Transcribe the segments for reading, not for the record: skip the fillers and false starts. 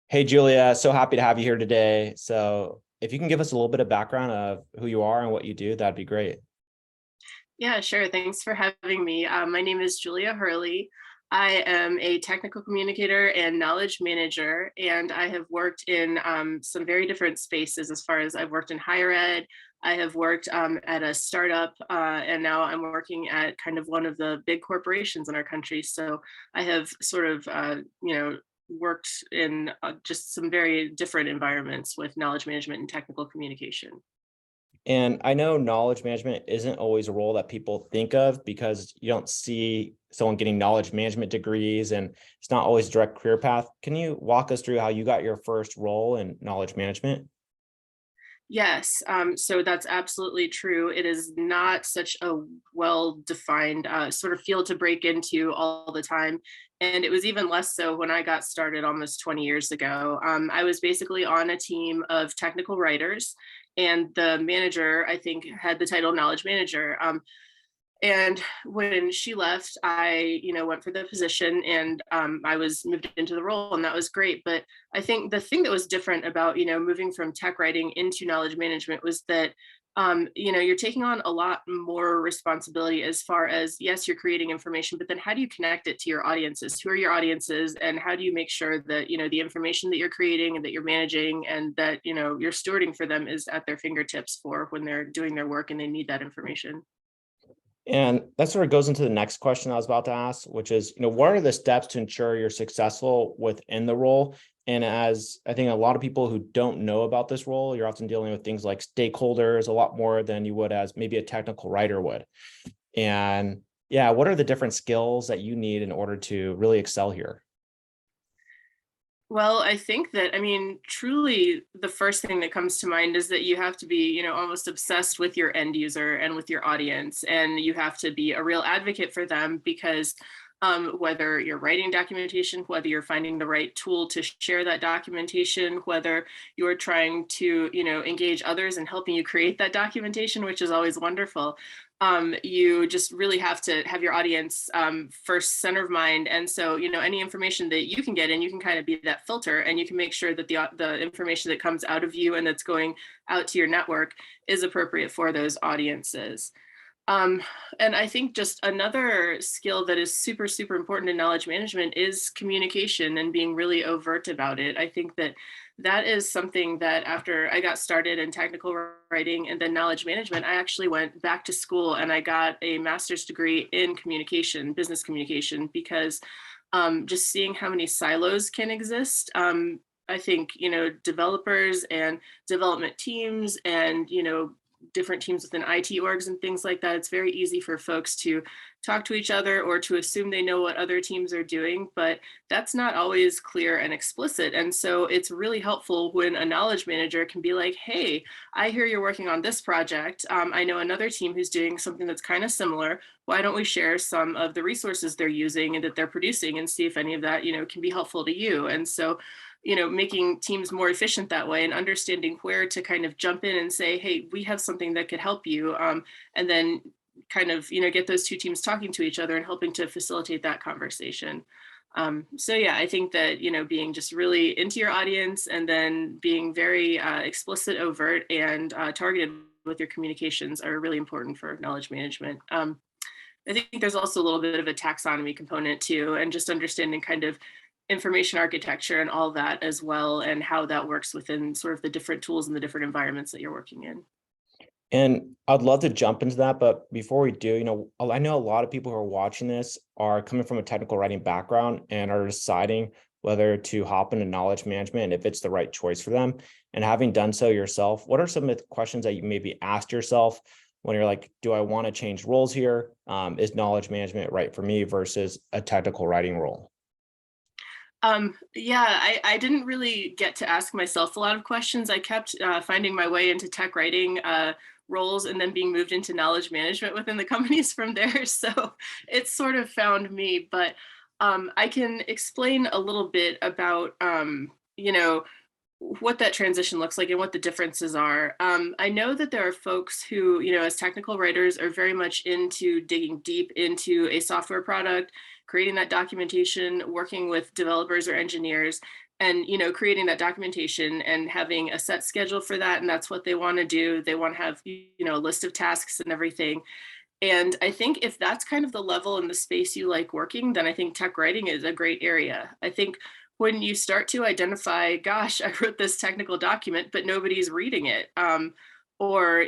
Hey, Julia, so happy to have you here today. So, if you can give us a little bit of background of who you are and what you do, that'd be great. Yeah, sure. Thanks for having me. My name is Julia Hurley. I am a technical communicator and knowledge manager, and I have worked in some very different spaces as far as I've worked in higher ed. I have worked at a startup, and now I'm working at kind of one of the big corporations in our country. So I have sort of, worked in just some very different environments with knowledge management and technical communication. And I know knowledge management isn't always a role that people think of because you don't see someone getting knowledge management degrees and it's not always a direct career path. Can you walk us through how you got your first role in knowledge management? Yes, so that's absolutely true. It is not such a well-defined sort of field to break into all the time. And it was even less so when I got started almost 20 years ago. I was basically on a team of technical writers, and the manager, I think, had the title knowledge manager. And when she left, I went for the position, and I was moved into the role, and that was great. But I think the thing that was different about moving from tech writing into knowledge management was that you're taking on a lot more responsibility as far as, yes, you're creating information, but then how do you connect it to your audiences? Who are your audiences, and how do you make sure that the information that you're creating and that you're managing and that you're stewarding for them is at their fingertips for when they're doing their work and they need that information. And that sort of goes into the next question I was about to ask, which is, what are the steps to ensure you're successful within the role? And as I think a lot of people who don't know about this role, you're often dealing with things like stakeholders a lot more than you would as maybe a technical writer would. And yeah, what are the different skills that you need in order to really excel here? Well, I think that, I mean, truly, the first thing that comes to mind is that you have to be, almost obsessed with your end user and with your audience. And you have to be a real advocate for them because whether you're writing documentation, whether you're finding the right tool to share that documentation, whether you're trying to, engage others in helping you create that documentation, which is always wonderful. You just really have to have your audience first center of mind. And so, any information that you can get in, you can kind of be that filter, and you can make sure that the information that comes out of you and that's going out to your network is appropriate for those audiences. Um, and I think just another skill that is super, super important in knowledge management is communication and being really overt about it. I think that that is something that after I got started in technical writing and then knowledge management, I actually went back to school and I got a master's degree in communication, business communication, because just seeing how many silos can exist. I think, developers and development teams and, different teams within IT orgs and things like that, it's very easy for folks to talk to each other or to assume they know what other teams are doing, but that's not always clear and explicit. And so it's really helpful when a knowledge manager can be like, hey, I hear you're working on this project. I know another team who's doing something that's kind of similar. Why don't we share some of the resources they're using and that they're producing and see if any of that, can be helpful to you? And so making teams more efficient that way and understanding where to kind of jump in and say, hey, we have something that could help you. And then kind of, get those two teams talking to each other and helping to facilitate that conversation. So yeah, I think that, being just really into your audience and then being very explicit, overt, and targeted with your communications are really important for knowledge management. I think there's also a little bit of a taxonomy component too, and just understanding kind of information architecture and all that as well, and how that works within sort of the different tools and the different environments that you're working in. And I'd love to jump into that, but before we do, I know a lot of people who are watching this are coming from a technical writing background and are deciding whether to hop into knowledge management and if it's the right choice for them. And having done so yourself, what are some of the questions that you maybe asked yourself when you're like, do I want to change roles here? Is knowledge management right for me versus a technical writing role? Yeah, I didn't really get to ask myself a lot of questions. I kept finding my way into tech writing roles and then being moved into knowledge management within the companies from there. So it sort of found me, but I can explain a little bit about, what that transition looks like and what the differences are. I know that there are folks who, as technical writers, are very much into digging deep into a software product creating that documentation, working with developers or engineers, and creating that documentation and having a set schedule for that, and that's what they want to do. They want to have a list of tasks and everything. And I think if that's kind of the level and the space you like working, then I think tech writing is a great area. I think when you start to identify, gosh, I wrote this technical document, but nobody's reading it, or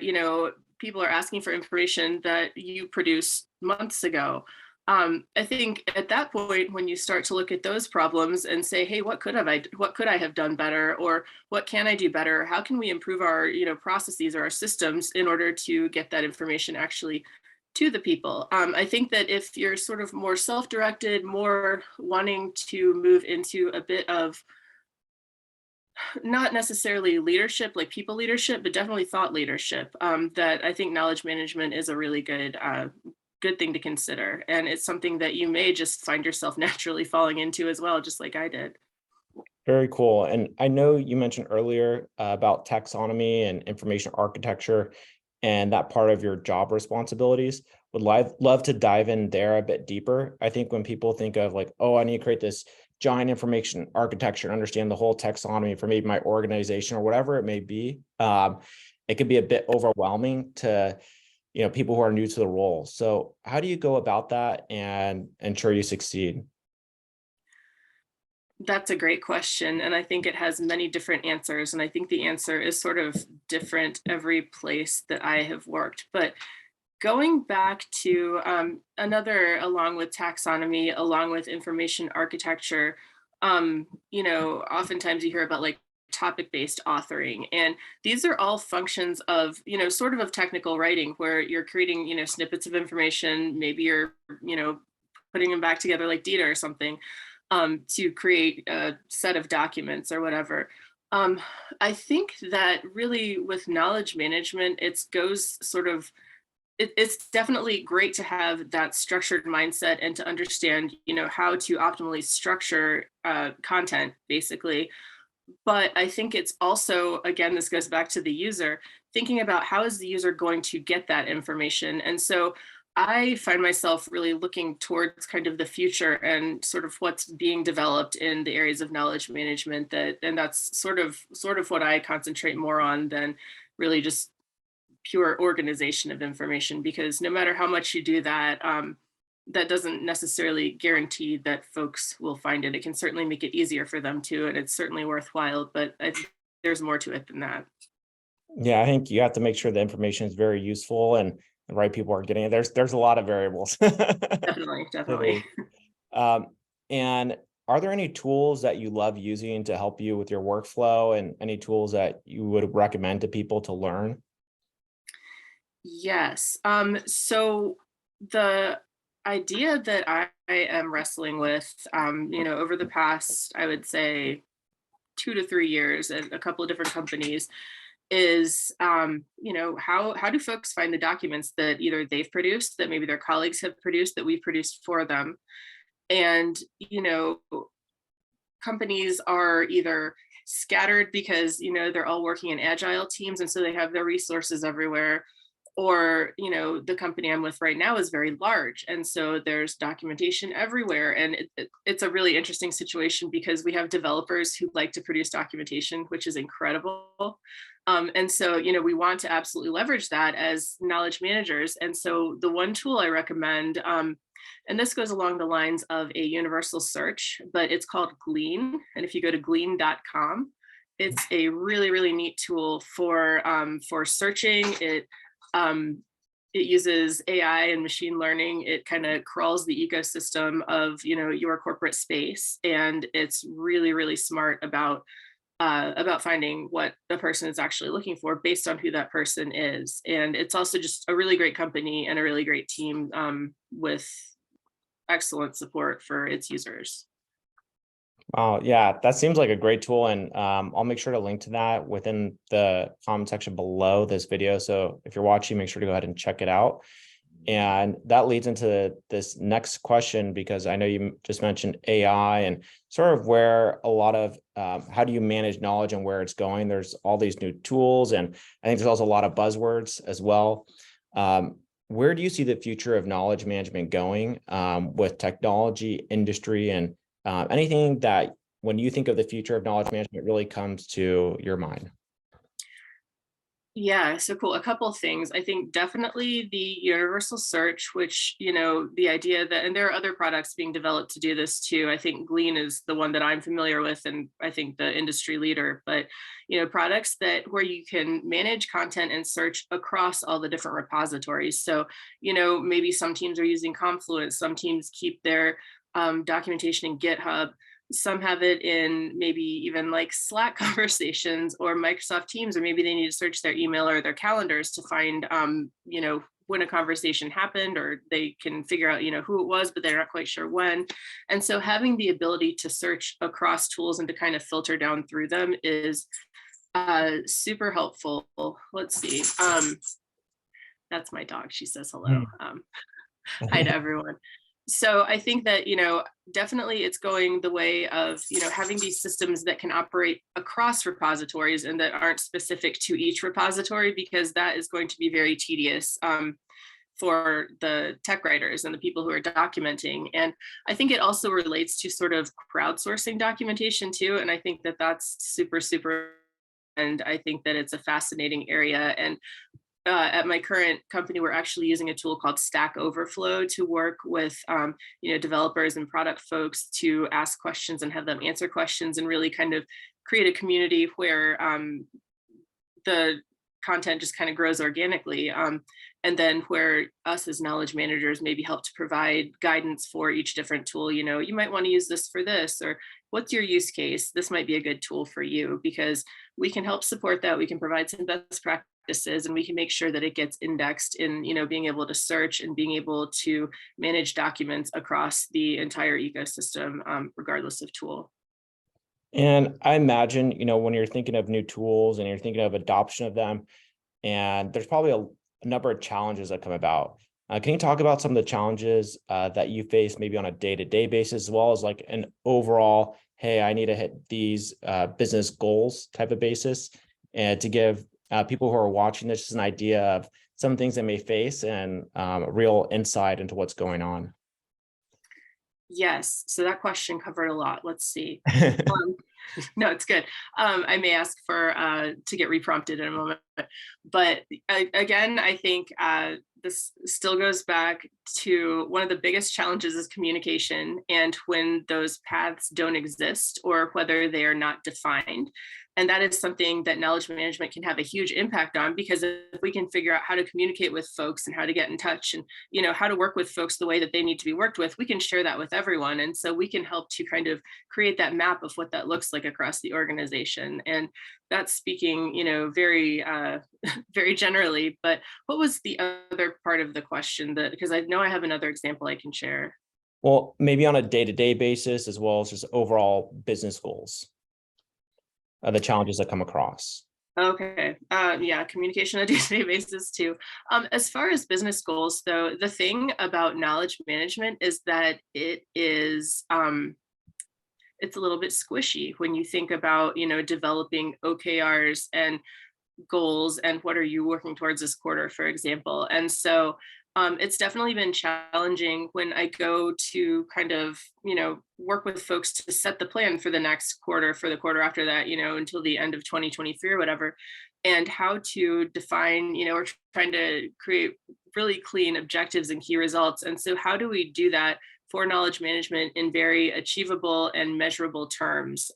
people are asking for information that you produced months ago. I think at that point, when you start to look at those problems and say, hey, what could I have done better, or what can I do better? How can we improve our processes or our systems in order to get that information actually to the people? I think that if you're sort of more self-directed, more wanting to move into a bit of not necessarily leadership, like people leadership, but definitely thought leadership, that I think knowledge management is a really good thing to consider. And it's something that you may just find yourself naturally falling into as well, just like I did. Very cool. And I know you mentioned earlier about taxonomy and information architecture and that part of your job responsibilities. Would love to dive in there a bit deeper. I think when people think of like, oh, I need to create this giant information architecture and understand the whole taxonomy for maybe my organization or whatever it may be, it can be a bit overwhelming to people who are new to the role. So how do you go about that and ensure you succeed? That's a great question. And I think it has many different answers. And I think the answer is sort of different every place that I have worked. But going back to along with taxonomy, along with information architecture, oftentimes you hear about like topic-based authoring. And these are all functions of, sort of technical writing where you're creating, snippets of information. Maybe you're, putting them back together like data or something, to create a set of documents or whatever. I think that really with knowledge management, it's definitely great to have that structured mindset and to understand, how to optimally structure content, basically. But I think it's also, again, this goes back to the user, thinking about how is the user going to get that information. And so I find myself really looking towards kind of the future and sort of what's being developed in the areas of knowledge management, and that's sort of what I concentrate more on than really just pure organization of information, because no matter how much you do that, that doesn't necessarily guarantee that folks will find it. It can certainly make it easier for them to, and it's certainly worthwhile, but I think there's more to it than that. Yeah, I think you have to make sure the information is very useful and the right people are getting it. There's a lot of variables. Definitely, definitely. Um, and are there any tools that you love using to help you with your workflow, and any tools that you would recommend to people to learn? Yes. So the idea that I am wrestling with, over the past, I would say, 2 to 3 years at a couple of different companies is, how do folks find the documents that either they've produced, that maybe their colleagues have produced, that we've produced for them? And, companies are either scattered because, they're all working in agile teams, and so they have their resources everywhere, or the company I'm with right now is very large, and so there's documentation everywhere. And it's a really interesting situation because we have developers who like to produce documentation, which is incredible. And so we want to absolutely leverage that as knowledge managers. And so the one tool I recommend, and this goes along the lines of a universal search, but it's called Glean. And if you go to glean.com, it's a really, really neat tool for searching. It uses AI and machine learning. It kind of crawls the ecosystem of your corporate space, and it's really, really smart about finding what the person is actually looking for based on who that person is. And it's also just a really great company and a really great team, with excellent support for its users. Wow, yeah, that seems like a great tool, and I'll make sure to link to that within the comment section below this video. So if you're watching, make sure to go ahead and check it out. And that leads into this next question, because I know you just mentioned AI and sort of where a lot of how do you manage knowledge and where it's going. There's all these new tools, and I think there's also a lot of buzzwords as well. where do you see the future of knowledge management going, with technology, industry, and anything that when you think of the future of knowledge management really comes to your mind? Yeah, so cool. A couple things. I think definitely the universal search, which, the idea that, and there are other products being developed to do this too. I think Glean is the one that I'm familiar with, and I think the industry leader, but, products that where you can manage content and search across all the different repositories. So, maybe some teams are using Confluence, some teams keep their documentation in GitHub, some have it in maybe even like Slack conversations or Microsoft Teams, or maybe they need to search their email or their calendars to find, when a conversation happened, or they can figure out, who it was, but they're not quite sure when. And so having the ability to search across tools and to kind of filter down through them is super helpful. Let's see. That's my dog. She says hello. Hi to everyone. So I think that, definitely it's going the way of, having these systems that can operate across repositories and that aren't specific to each repository, because that is going to be very tedious for the tech writers and the people who are documenting. And I think it also relates to sort of crowdsourcing documentation too. And I think that that's super, super, and I think that it's a fascinating area. And at my current company, we're actually using a tool called Stack Overflow to work with, developers and product folks to ask questions and have them answer questions, and really kind of create a community where the content just kind of grows organically. And then where us as knowledge managers maybe help to provide guidance for each different tool. You might want to use this for this, or what's your use case? This might be a good tool for you, because we can help support that. We can provide some best practices, and we can make sure that it gets indexed in, being able to search and being able to manage documents across the entire ecosystem, regardless of tool. And I imagine, when you're thinking of new tools and you're thinking of adoption of them, and there's probably a number of challenges that come about. Can you talk about some of the challenges that you face maybe on a day-to-day basis, as well as like an overall, hey, I need to hit these business goals type of basis, and to give people who are watching this just an idea of some things they may face and a real insight into what's going on? Yes. So that question covered a lot. Let's see. No, it's good. I may ask for to get reprompted in a moment, but again, I think this still goes back to one of the biggest challenges is communication, and when those paths don't exist or whether they are not defined. And that is something that knowledge management can have a huge impact on, because if we can figure out how to communicate with folks and how to get in touch and, how to work with folks the way that they need to be worked with, we can share that with everyone. And so we can help to kind of create that map of what that looks like across the organization. And that's speaking, very, very generally. But what was the other part of the question? That, because I know I have another example I can share. Well, maybe on a day-to-day basis, as well as just overall business goals, the challenges that come across. Okay. Yeah, communication on a day-to-day basis too. As far as business goals, though, the thing about knowledge management is that it is it's a little bit squishy when you think about, developing OKRs and goals and what are you working towards this quarter, for example. And so it's definitely been challenging when I go to kind of, work with folks to set the plan for the next quarter, for the quarter after that, until the end of 2023 or whatever, and how to define, we're trying to create really clean objectives and key results. And so how do we do that for knowledge management in very achievable and measurable terms,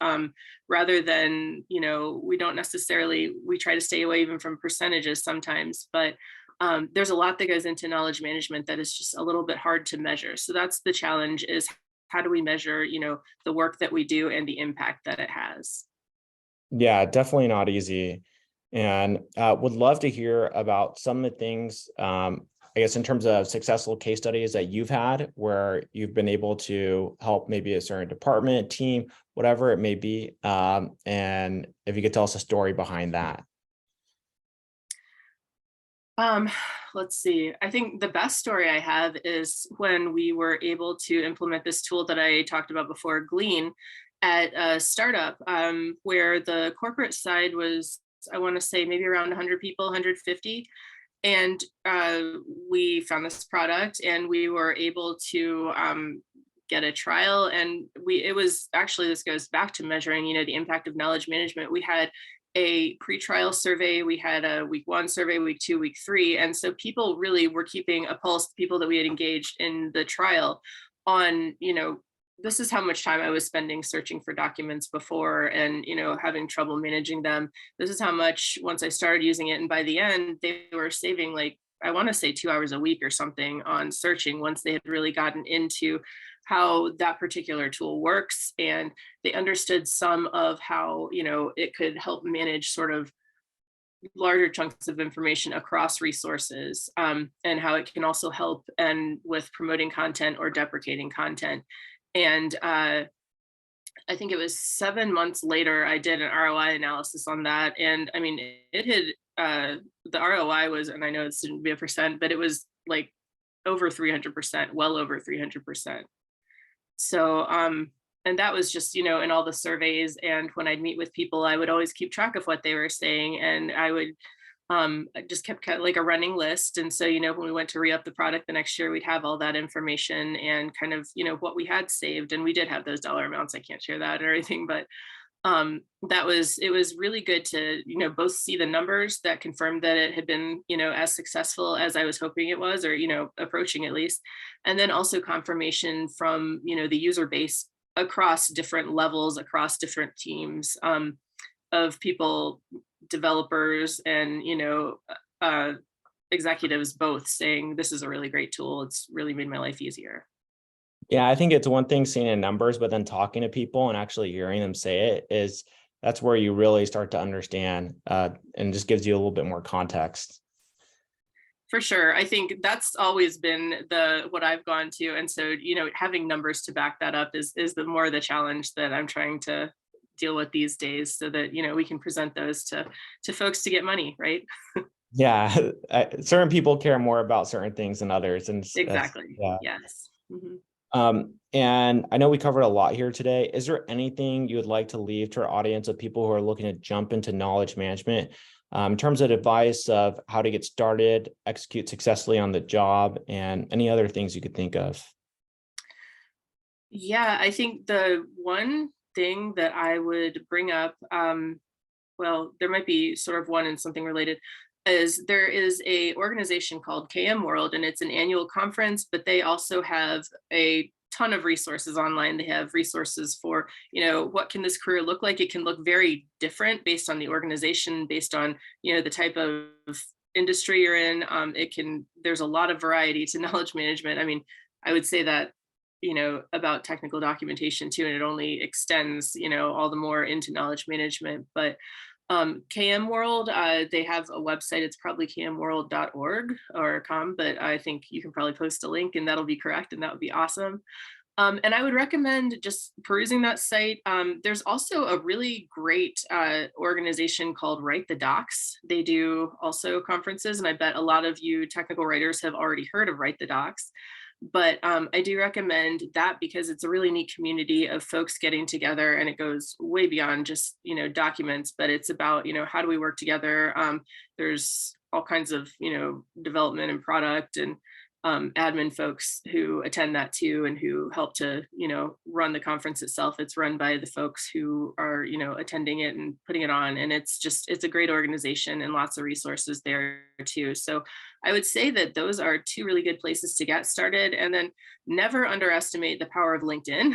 rather than, we don't necessarily, we try to stay away even from percentages sometimes, but there's a lot that goes into knowledge management that is just a little bit hard to measure. So that's the challenge, is how do we measure, the work that we do and the impact that it has? Yeah, definitely not easy. And would love to hear about some of the things, I guess, in terms of successful case studies that you've had where you've been able to help maybe a certain department, team, whatever it may be. And if you could tell us a story behind that. Um, let's see. I think the best story I have is when we were able to implement this tool that I talked about before, Glean, at a startup, where the corporate side was, I want to say maybe around 100 people, 150. And we found this product, and we were able to get a trial. And it was actually, this goes back to measuring, the impact of knowledge management. We had a pre-trial survey, we had a week 1 survey, week 2, week 3. And so people really were keeping a pulse, people that we had engaged in the trial, on, this is how much time I was spending searching for documents before, and, having trouble managing them. This is how much, once I started using it, and by the end, they were saving, like, I want to say 2 hours a week or something on searching, once they had really gotten into how that particular tool works, and they understood some of how, it could help manage sort of larger chunks of information across resources, and how it can also help and with promoting content or deprecating content. And I think it was 7 months later, I did an ROI analysis on that. And I mean, it had, the ROI was, and I know it shouldn't be a percent, but it was like over 300%, well over 300%. So, and that was just, in all the surveys. And when I'd meet with people, I would always keep track of what they were saying. And I just kept like a running list. And so, when we went to re-up the product the next year, we'd have all that information and kind of, what we had saved. And we did have those dollar amounts. I can't share that or anything, but it was really good to, both see the numbers that confirmed that it had been, as successful as I was hoping it was, or, approaching at least. And then also confirmation from, the user base across different levels, across different teams, of people, developers, and, executives, both saying, this is a really great tool. It's really made my life easier. Yeah, I think it's one thing seeing in numbers, but then talking to people and actually hearing them say that's where you really start to understand, and just gives you a little bit more context. For sure. I think that's always been what I've gone to. And so, having numbers to back that up is the more the challenge that I'm trying to deal with these days, so that, we can present those to folks to get money, right? Yeah, certain people care more about certain things than others, and Exactly. yeah. Yes. Mm-hmm. And I know we covered a lot here today. Is there anything you would like to leave to our audience of people who are looking to jump into knowledge management, in terms of advice of how to get started, execute successfully on the job, and any other things you could think of? Yeah, I think the one thing that I would bring up, well, there might be sort of one and something related, is there is a organization called KM World, and it's an annual conference, but they also have a ton of resources online. They have resources for, what can this career look like? It can look very different based on the organization, based on, the type of industry you're in. There's a lot of variety to knowledge management. I mean, I would say that, about technical documentation too, and it only extends, all the more into knowledge management. But KM World, they have a website. It's probably kmworld.org or com, but I think you can probably post a link and that'll be correct, and that would be awesome. And I would recommend just perusing that site. There's also a really great organization called Write the Docs. They do also conferences, and I bet a lot of you technical writers have already heard of Write the Docs. But I do recommend that, because it's a really neat community of folks getting together, and it goes way beyond just, documents, but it's about, how do we work together? There's all kinds of, development and product and admin folks who attend that too, and who help to, run the conference itself. It's run by the folks who are, attending it and putting it on. And it's a great organization, and lots of resources there too. So I would say that those are two really good places to get started. And then never underestimate the power of LinkedIn.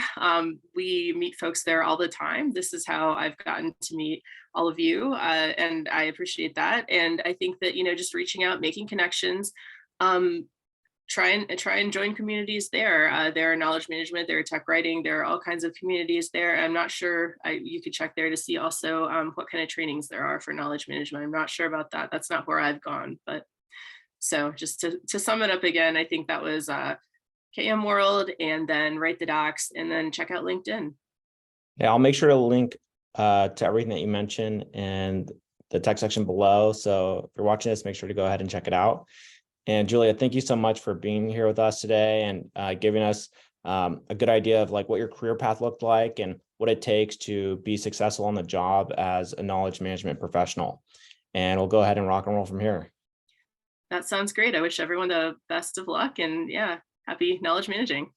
We meet folks there all the time. This is how I've gotten to meet all of you. And I appreciate that. And I think that, just reaching out, making connections, try and join communities there. There are knowledge management, there are tech writing, there are all kinds of communities there. I'm not sure, you could check there to see also what kind of trainings there are for knowledge management. I'm not sure about that. That's not where I've gone. But so just to sum it up again, I think that was KM World, and then Write the Docs, and then check out LinkedIn. Yeah, I'll make sure to link to everything that you mentioned in the text section below. So if you're watching this, make sure to go ahead and check it out. And Julia, thank you so much for being here with us today, and giving us a good idea of like what your career path looked like and what it takes to be successful on the job as a knowledge management professional. And we'll go ahead and rock and roll from here. That sounds great. I wish everyone the best of luck and yeah, happy knowledge managing.